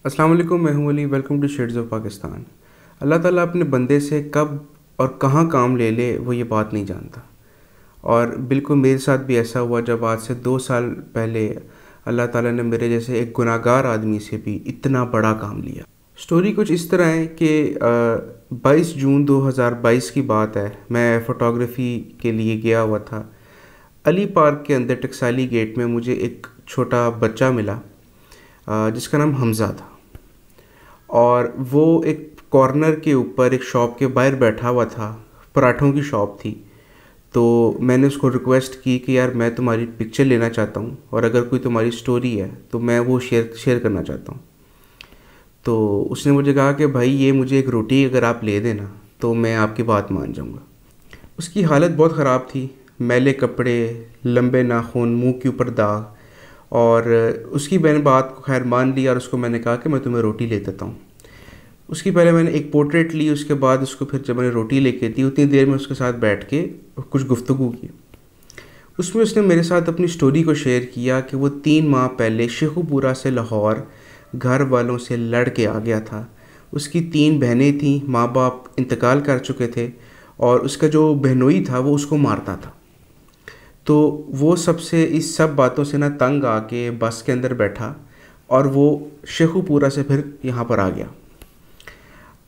अस्सलाम वालेकुम, मैं हूं Ali. Welcome to shades of Pakistan. Allah Taala अपने बंदे से कब और कहाँ काम ले ले वो ये बात नहीं जानता। और बिल्कुल मेरे साथ भी ऐसा हुआ जब आज से 2 साल पहले अल्लाह ताला ने मेरे जैसे एक गुनाहगार आदमी से भी इतना बड़ा काम लिया। स्टोरी कुछ इस तरह है कि 22 जून 2022 की बात है। मैं फ़ोटोग्राफ़ी के लिए गया हुआ था। अली पार्क के अंदर टकसाली गेट में मुझे एक छोटा बच्चा मिला जिसका नाम हमज़ा था। और वो एक कॉर्नर के ऊपर एक शॉप के बाहर बैठा हुआ था। पराठों की शॉप थी। तो मैंने उसको रिक्वेस्ट की कि यार मैं तुम्हारी पिक्चर लेना चाहता हूँ और अगर कोई तुम्हारी स्टोरी है तो मैं वो शेयर करना चाहता हूँ। तो उसने मुझे कहा कि भाई ये मुझे एक रोटी अगर आप ले देना तो मैं आपकी बात मान जाऊँगा। उसकी हालत बहुत ख़राब थी। मैले कपड़े, लंबे नाखून, मुंह के ऊपर दाग। और उसकी मैंने बात को खैर मान लिया और उसको मैंने कहा कि मैं तुम्हें रोटी ले देता हूँ। उसकी पहले मैंने एक पोर्ट्रेट ली, उसके बाद उसको फिर जब मैंने रोटी लेके दी उतनी देर में उसके साथ बैठ के कुछ गुफ्तगू की। उसमें उसने मेरे साथ अपनी स्टोरी को शेयर किया कि वो 3 माह पहले शेखुपुरा से लाहौर घर वालों से लड़ के आ गया था। उसकी 3 बहनें थीं, माँ बाप इंतकाल कर चुके थे और उसका जो बहनोई था वो उसको मारता था। तो वो सबसे इस सब बातों से ना तंग आके बस के अंदर बैठा और वो शेखुपुरा से फिर यहाँ पर आ गया।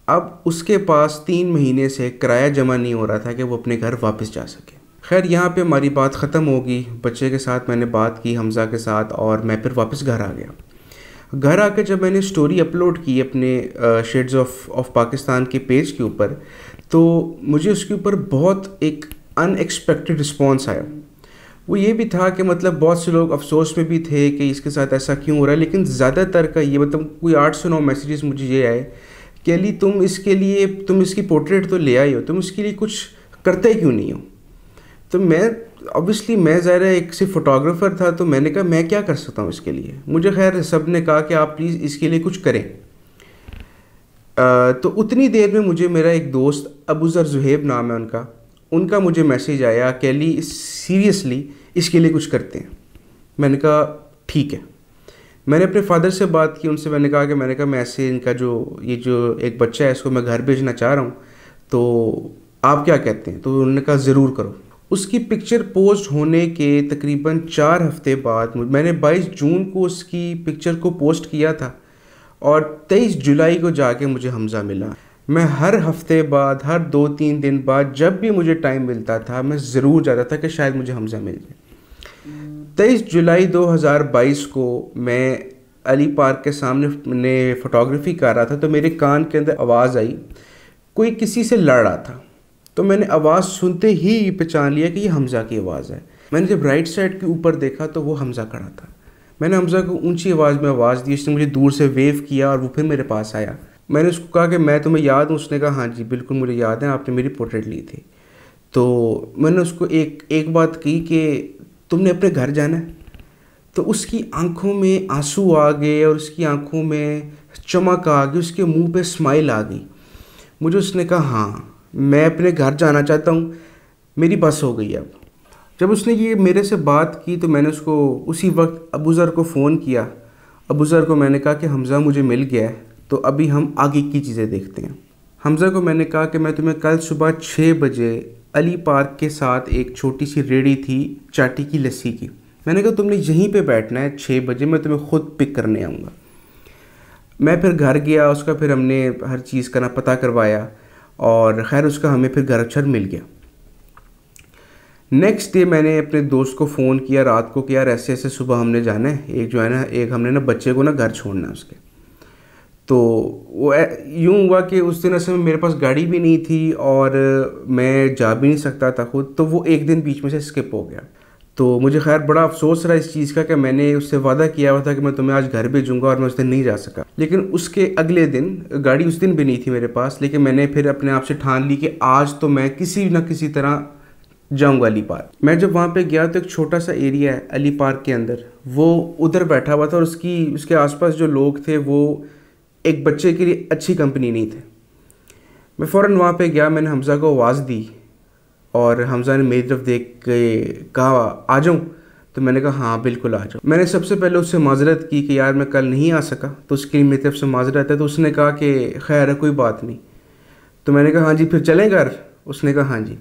अब उसके पास 3 महीने से किराया जमा नहीं हो रहा था कि वो अपने घर वापस जा सके। खैर यहाँ पे हमारी बात ख़त्म होगी। बच्चे के साथ मैंने बात की, हमज़ा के साथ, और मैं फिर वापस घर आ गया। घर आकर जब मैंने स्टोरी अपलोड की अपने शेड्स ऑफ पाकिस्तान के पेज के ऊपर, तो मुझे उसके ऊपर बहुत एक अनएक्सपेक्टेड रिस्पॉन्स आया। वो ये भी था कि मतलब बहुत से लोग अफसोस में भी थे कि इसके साथ ऐसा क्यों हो रहा है, लेकिन ज़्यादातर का ये मतलब कोई 8 से 9 मैसेजेस मुझे ये आए कि अली तुम इसकी पोर्ट्रेट तो ले आए हो, तुम इसके लिए कुछ करते क्यों नहीं हो। तो मैं ज़ाहिर है एक सिर्फ फोटोग्राफ़र था, तो मैंने कहा मैं क्या कर सकता हूँ इसके लिए। मुझे खैर सब ने कहा कि आप प्लीज़ इसके लिए कुछ करें। तो उतनी देर में मुझे मेरा एक दोस्त अबूज़र ज़ुहैब नाम है उनका मुझे मैसेज आया कि अली सीरियसली इसके लिए कुछ करते हैं। मैंने कहा ठीक है। मैंने अपने फादर से बात की, उनसे मैंने कहा मैं ऐसे इनका ये जो एक बच्चा है इसको मैं घर भेजना चाह रहा हूँ, तो आप क्या कहते हैं। तो उन्होंने कहा ज़रूर करो। उसकी पिक्चर पोस्ट होने के तकरीबन 4 हफ्ते बाद मैंने 22 जून को उसकी पिक्चर को पोस्ट किया था और 23 जुलाई को जाके मुझे हमज़ा मिला। मैं हर हफ्ते बाद, हर 2-3 दिन बाद जब भी मुझे टाइम मिलता था मैं ज़रूर जाता था कि शायद मुझे हमज़ा मिल जाए। 23 जुलाई 2022 को मैं अली पार्क के सामने फ़ोटोग्राफ़ी कर रहा था, तो मेरे कान के अंदर आवाज़ आई, कोई किसी से लड़ रहा था। तो मैंने आवाज़ सुनते ही पहचान लिया कि ये हमज़ा की आवाज़ है। मैंने जब राइट साइड के ऊपर देखा तो वो हमज़ा खड़ा था। मैंने हमज़ा को ऊंची आवाज़ में आवाज़ दी, उसने मुझे दूर से वेव किया और वो फिर मेरे पास आया। मैंने उसको कहा कि मैं तुम्हें याद हूँ। उसने कहा हाँ जी बिल्कुल मुझे याद है, आपने मेरी पोर्ट्रेट ली थी। तो मैंने उसको एक बात की कि तुमने अपने घर जाना है। तो उसकी आंखों में आंसू आ गए और उसकी आंखों में चमक आ गई, उसके मुंह पे स्माइल आ गई। मुझे उसने कहा हाँ मैं अपने घर जाना चाहता हूँ, मेरी बस हो गई अब। जब उसने ये मेरे से बात की तो मैंने उसको उसी वक्त अबूज़र को फ़ोन किया। अबूज़र को मैंने कहा कि हमज़ा मुझे मिल गया है, तो अभी हम आगे की चीज़ें देखते हैं। हमज़ा को मैंने कहा कि मैं तुम्हें कल सुबह 6 बजे अली पार्क के साथ एक छोटी सी रेडी थी चाटी की लस्सी की, मैंने कहा तुमने यहीं पे बैठना है, 6 बजे मैं तुम्हें ख़ुद पिक करने आऊँगा। मैं फिर घर गया, उसका फिर हमने हर चीज़ का ना पता करवाया और ख़ैर उसका हमें फिर घर अच्छा मिल गया। नेक्स्ट डे मैंने अपने दोस्त को फ़ोन किया रात को कि यार ऐसे ऐसे सुबह हमने जाना है, एक हमने ना बच्चे को ना घर छोड़ना है उसके। तो वो यूँ हुआ कि उस दिन असल में मेरे पास गाड़ी भी नहीं थी और मैं जा भी नहीं सकता था खुद, तो वो एक दिन बीच में से स्किप हो गया। तो मुझे खैर बड़ा अफसोस रहा इस चीज़ का कि मैंने उससे वादा किया हुआ था कि मैं तुम्हें आज घर भेजूंगा और मैं उस दिन नहीं जा सका। लेकिन उसके अगले दिन गाड़ी उस दिन भी नहीं थी मेरे पास, लेकिन मैंने फिर अपने आप से ठान ली कि आज तो मैं किसी न किसी तरह जाऊंगा अली पार्क। मैं जब वहाँ पे गया तो एक छोटा सा एरिया है अली पार्क के अंदर, वो उधर बैठा हुआ था और उसके आसपास जो लोग थे वो एक बच्चे के लिए अच्छी कंपनी नहीं थे। मैं फ़ौरन वहाँ पे गया, मैंने हमज़ा को आवाज़ दी और हमज़ा ने मेरी तरफ देख के कहा आ जाऊँ। तो मैंने कहा हाँ बिल्कुल आ जाओ। मैंने सबसे पहले उससे माजरत की कि यार मैं कल नहीं आ सका, तो उसके लिए मेरी तरफ से माजरत है। तो उसने कहा कि खैर है कोई बात नहीं। तो मैंने कहा हाँ जी फिर चलें घर। उसने कहा हाँ जी।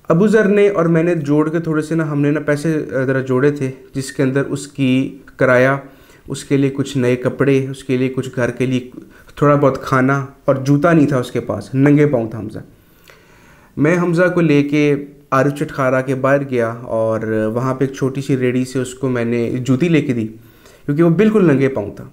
अबू ज़र ने और मैंने जोड़ के थोड़े से ना, हमने ना पैसे ज़रा जोड़े थे, जिसके अंदर उसकी किराया, उसके लिए कुछ नए कपड़े, उसके लिए कुछ घर के लिए थोड़ा बहुत खाना, और जूता नहीं था उसके पास, नंगे पाँव था हमज़ा। मैं हमज़ा को लेके आरिफ चटखारा के बाहर गया और वहाँ पे एक छोटी सी रेडी से उसको मैंने जूती लेके दी, क्योंकि वो बिल्कुल नंगे पाँव था।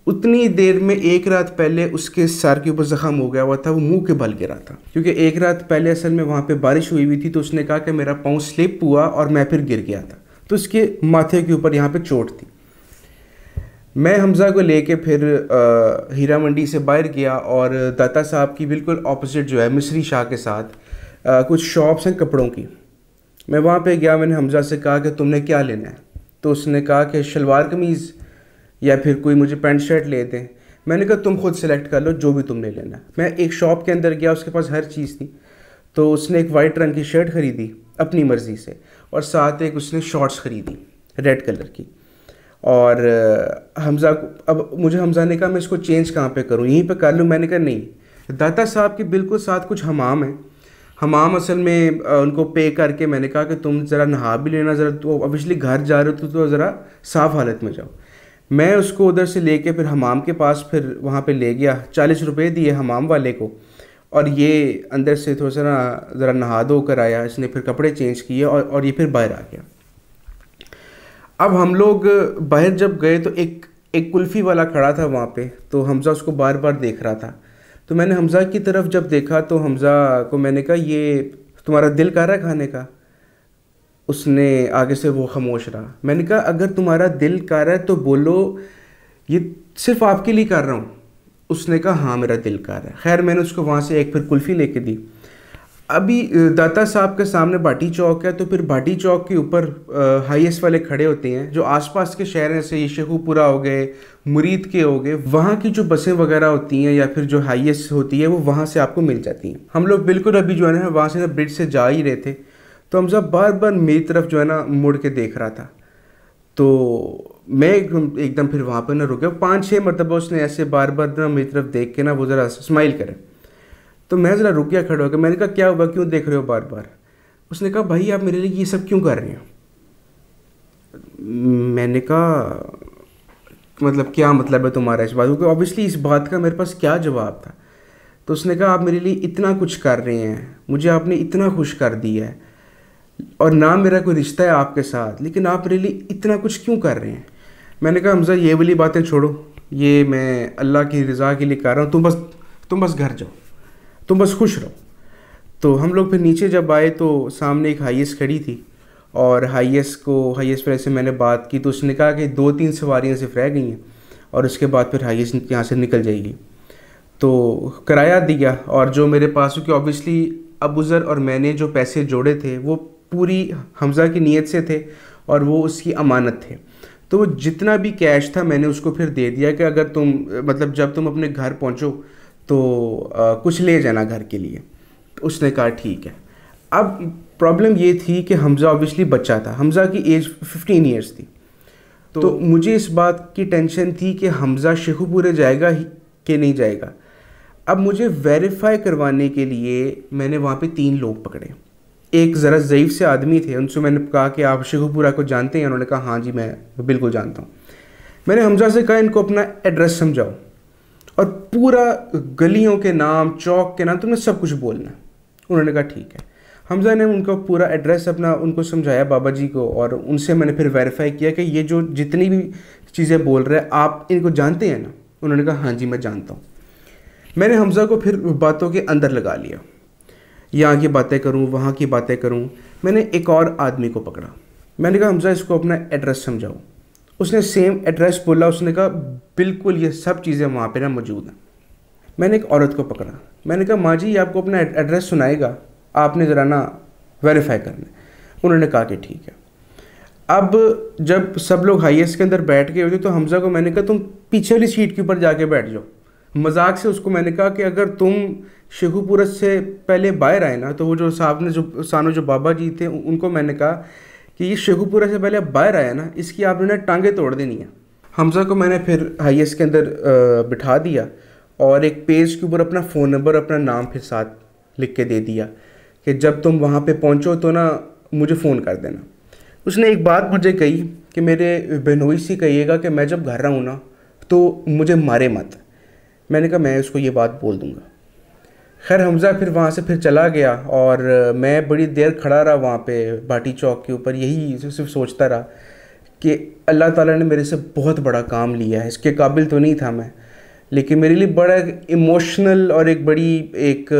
उतनी देर में एक रात पहले उसके सर के ऊपर ज़ख़म हो गया हुआ था, वो मुंह के बल गिरा था, क्योंकि एक रात पहले असल में वहाँ पे बारिश हुई हुई थी। तो उसने कहा कि मेरा पाँव स्लिप हुआ और मैं फिर गिर गया था, तो उसके माथे के ऊपर यहाँ पे चोट थी। मैं हमज़ा को लेके फिर हीरा मंडी से बाहर गया और दाता साहब की बिल्कुल ऑपोजिट जो है मिस्री शाह के साथ कुछ शॉप्स हैं कपड़ों की। मैं वहाँ पे गया, मैंने हमज़ा से कहा कि तुमने क्या लेना है। तो उसने कहा कि शलवार कमीज़ या फिर कोई मुझे पैंट शर्ट ले दें। मैंने कहा तुम खुद सेलेक्ट कर लो जो भी तुमने लेना है। मैं एक शॉप के अंदर गया, उसके पास हर चीज़ थी। तो उसने एक वाइट रंग की शर्ट ख़रीदी अपनी मर्ज़ी से, और साथ एक उसने शॉर्ट्स ख़रीदी रेड कलर की। और हमज़ा को, अब मुझे हमज़ा ने कहा मैं इसको चेंज कहाँ पे करूँ, यहीं पे कर लूँ। मैंने कहा नहीं। दाता साहब के बिल्कुल साथ कुछ हमाम है, हमाम असल में उनको पे करके मैंने कहा कि तुम ज़रा नहा भी लेना, ज़रा तो ऑब्वियसली घर जा रहे हो तो ज़रा साफ़ हालत में जाओ। मैं उसको उधर से लेके फिर हमाम के पास फिर वहाँ पे ले गया, 40 रुपये दिए हमाम वाले को, और ये अंदर से थोड़ा सा ना ज़रा नहा धो कर आया। इसने फिर कपड़े चेंज किए और ये फिर बाहर आ गया। अब हम लोग बाहर जब गए तो एक एक कुल्फ़ी वाला खड़ा था वहाँ पे, तो हमज़ा उसको बार बार देख रहा था। तो मैंने हमज़ा की तरफ जब देखा तो हमज़ा को मैंने कहा ये तुम्हारा दिल कर रहा है खाने का। उसने आगे से वो खामोश रहा। मैंने कहा अगर तुम्हारा दिल कर रहा है तो बोलो, ये सिर्फ आपके लिए कर रहा हूँ। उसने कहा हाँ मेरा दिल कर रहा है। खैर मैंने उसको वहाँ से एक फिर कुल्फ़ी लेके दी। अभी दाता साहब के सामने भाटी चौक है, तो फिर भाटी चौक के ऊपर हाईएस्ट वाले खड़े होते हैं जो आसपास के शहर हैं, जैसे ये शेखुपुरा हो गए, मुरीद के हो गए। वहाँ की जो बसें वगैरह होती हैं या फिर जो हाईएस्ट होती है वो वहाँ से आपको मिल जाती हैं। हम लोग बिल्कुल अभी जो है ना वहाँ से ना ब्रिज से जा ही रहे थे, तो हम सब बार बार मेरी तरफ जो है ना मुड़ के देख रहा था। तो मैं एकदम फिर वहाँ पर ना रुक गया। 5-6 मरतबा उसने ऐसे बार बार ना मेरी तरफ देख के ना वो ज़रा स्माइल करे। तो मैं ज़रा रुक गया खड़ा होकर। मैंने कहा क्या हुआ, क्यों देख रहे हो बार बार। उसने कहा भाई आप मेरे लिए ये सब क्यों कर रहे हो। मैंने कहा मतलब क्या मतलब है तुम्हारा इस बात को, ऑब्वियसली इस बात का मेरे पास क्या जवाब था। तो उसने कहा आप मेरे लिए इतना कुछ कर रहे हैं, मुझे आपने इतना खुश कर दिया है, और ना मेरा कोई रिश्ता है आपके साथ, लेकिन आप मेरे लिए इतना कुछ क्यों कर रहे हैं। मैंने कहा हमज़ा ये वाली बातें छोड़ो, ये मैं अल्लाह की रज़ा के लिए कर रहा हूँ, तुम बस घर जाओ, तुम बस खुश रहो। तो हम लोग फिर नीचे जब आए तो सामने एक हाईएस्ट खड़ी थी, और हाईएस्ट वाले से मैंने बात की, तो उसने कहा कि 2-3 सवारियाँ सिर्फ रह गई हैं और उसके बाद फिर हाईएस्ट यहाँ से निकल जाएगी। तो किराया दिया, और जो मेरे पास, क्योंकि ऑब्वियसली अबू ज़र और मैंने जो पैसे जोड़े थे वो पूरी हमज़ा की नीयत से थे और वो उसकी अमानत थे। तो वो जितना भी कैश था मैंने उसको फिर दे दिया कि अगर तुम मतलब जब तुम अपने घर पहुँचो तो कुछ ले जाना घर के लिए। तो उसने कहा ठीक है। अब प्रॉब्लम ये थी कि हमज़ा ऑब्वियसली बच्चा था, हमज़ा की एज 15 ईयर्स थी। तो मुझे इस बात की टेंशन थी कि हमज़ा शेखुपुरे जाएगा ही कि नहीं जाएगा। अब मुझे वेरीफाई करवाने के लिए मैंने वहाँ पे 3 लोग पकड़े। एक ज़रा ज़ईफ़ से आदमी थे, उनसे मैंने कहा कि आप शेखुपुरा को जानते हैं। उन्होंने कहा हाँ जी मैं बिल्कुल जानता हूँ। मैंने हमज़ा से कहा इनको अपना एड्रेस समझाओ और पूरा गलियों के नाम, चौक के नाम, तुमने सब कुछ बोलना। उन्होंने कहा ठीक है। हमज़ा ने उनका पूरा एड्रेस अपना उनको समझाया बाबा जी को, और उनसे मैंने फिर वेरीफाई किया कि ये जो जितनी भी चीज़ें बोल रहे हैं आप इनको जानते हैं ना। उन्होंने कहा हाँ जी मैं जानता हूँ। मैंने हमज़ा को फिर बातों के अंदर लगा लिया, यहाँ की बातें करूँ, वहाँ की बातें करूँ। मैंने एक और आदमी को पकड़ा, मैंने कहा हमज़ा इसको अपना एड्रेस समझाओ। उसने सेम एड्रेस बोला। उसने कहा बिल्कुल ये सब चीज़ें वहाँ पे ना मौजूद हैं। मैंने एक औरत को पकड़ा, मैंने कहा माँ जी ये आपको अपना एड्रेस सुनाएगा, आपने ज़रा ना वेरीफाई करना है। उन्होंने कहा कि ठीक है। अब जब सब लोग हाईएस्ट के अंदर बैठ गए होते तो हमज़ा को मैंने कहा तुम पीछे वाली सीट के ऊपर जाके बैठ जाओ। मजाक से उसको मैंने कहा कि अगर तुम शेखुपुरा से पहले बाहर आए ना, तो वो जो साहब ने जो सानो जो बाबा जी थे उनको मैंने कहा कि ये शेखुपुरा से पहले अब बाहर आया ना, इसकी आपने ना टांगे तोड़ देनी है। हमज़ा को मैंने फिर हाईएस के अंदर बिठा दिया और एक पेज के ऊपर अपना फ़ोन नंबर, अपना नाम फिर साथ लिख के दे दिया कि जब तुम वहाँ पे पहुँचो तो ना मुझे फ़ोन कर देना। उसने एक बात मुझे कही कि मेरे बहनोई से कहिएगा कि मैं जब घर रहूँ ना तो मुझे मारे मत। मैंने कहा मैं उसको ये बात बोल दूँगा। खैर हमज़ा फिर वहाँ से फिर चला गया और मैं बड़ी देर खड़ा रहा वहाँ पे भाटी चौक के ऊपर, यही सिर्फ सोचता रहा कि अल्लाह ताला ने मेरे से बहुत बड़ा काम लिया है। इसके काबिल तो नहीं था मैं, लेकिन मेरे लिए बड़ा इमोशनल और एक बड़ी एक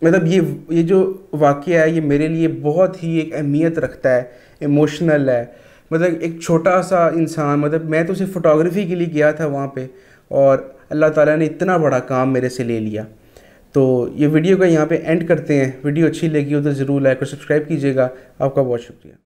मतलब ये जो वाक़या है ये मेरे लिए बहुत ही एक अहमियत रखता है, इमोशनल है। मतलब एक छोटा सा इंसान, मतलब मैं तो सिर्फ फ़ोटोग्राफ़ी के लिए गया था वहाँ पे और अल्लाह ताला ने इतना बड़ा काम मेरे से ले लिया। तो ये वीडियो का यहाँ पे एंड करते हैं। वीडियो अच्छी लगी हो तो ज़रूर लाइक और सब्सक्राइब कीजिएगा। आपका बहुत शुक्रिया।